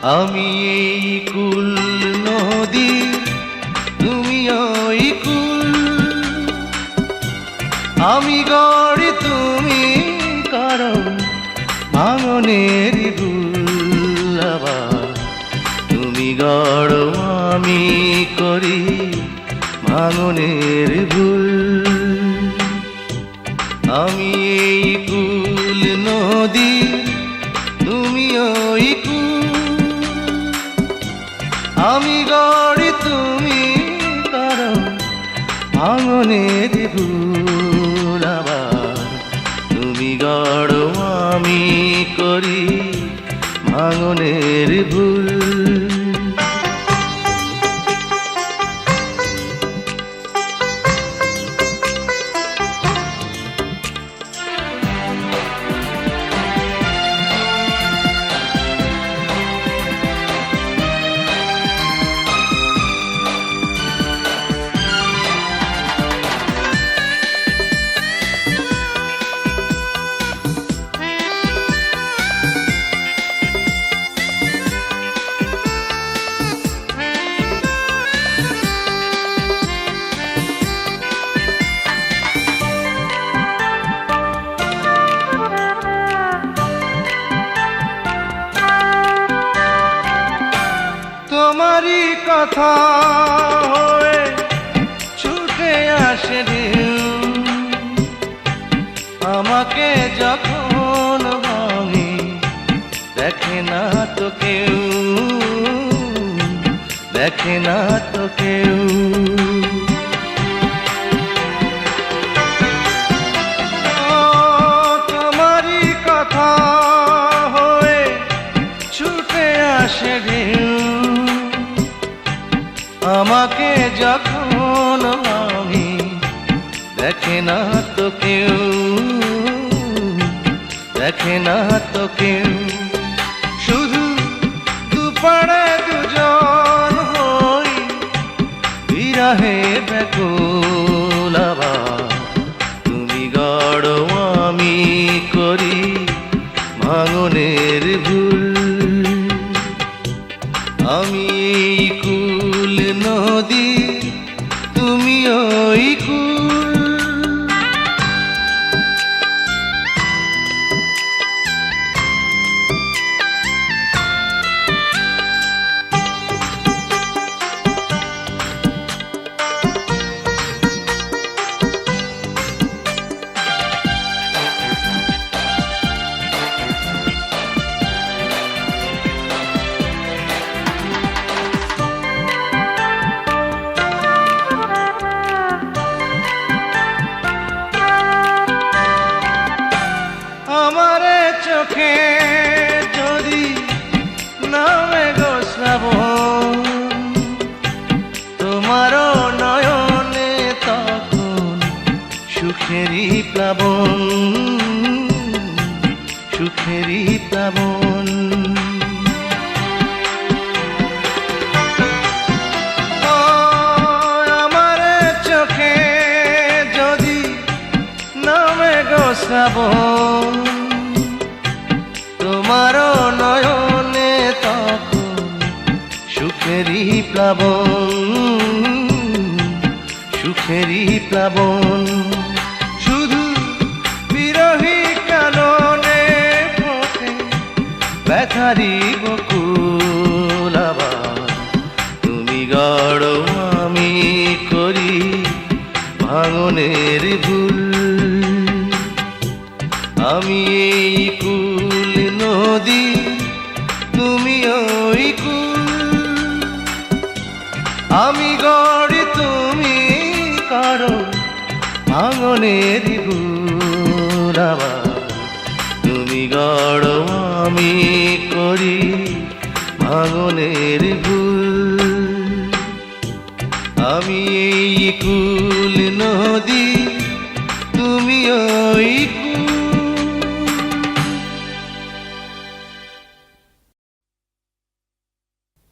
আমি এই কুল নদী, তুমি ওই কুল। আমি গড়ি, তুমি করো ভাঙনের ভুল। আবার তুমি গড়ো, আমি করি ভাঙনের ভুল। আমি এই কুল নদী, তুমি ওই কুল। আমি গড়ি, তুমি করো ভাঙনের ভুল। আবার তুমি গড়ো, আমি করি ভাঙনের ভুল। তোমারই কথা হয়ে ছুটে আসে ঢেউ, আমাকে যখন ভাঙি দেখে না তো কেউ, দেখে না তো কেউ। তোমারই কথা হয়ে ছুটে আসে ঢেউ, আমাকে যখন আমি দেখে না তো কেউ, দেখে না তো কেউ। শুধু দুপাড়ে দুজন হই বিরহে ব্যাকুল। আবার তুমি গড়ো, আমি করি ভাঙনের ভুল। আমি এই কুল নদী, তুমি ওই কুল। আমারে চোখে যদি নামে গো শ্রাবণ, তোমারও নয়নে তখন সুখেরই প্লাবন, সুখেরই প্লাবন। আমারে চোখে যদি নামে গো শ্রাবণ, তোমারও নয়নে তখন সুখেরই প্লাবন, সুখেরই প্লাবন। শুধু বিরহী কাননে ফোটে ব্যথারি বকুল। আবার তুমি গড়ো, আমি করি ভাঙনের ভুল। আমি এই কুল নদী, তুমি ওই কুল। আমি গড়ি, তুমি করো ভাঙনের ভুল। আবার তুমি গড়ো, আমি করি ভাঙনের ভুল। আমি এই কুল নদী,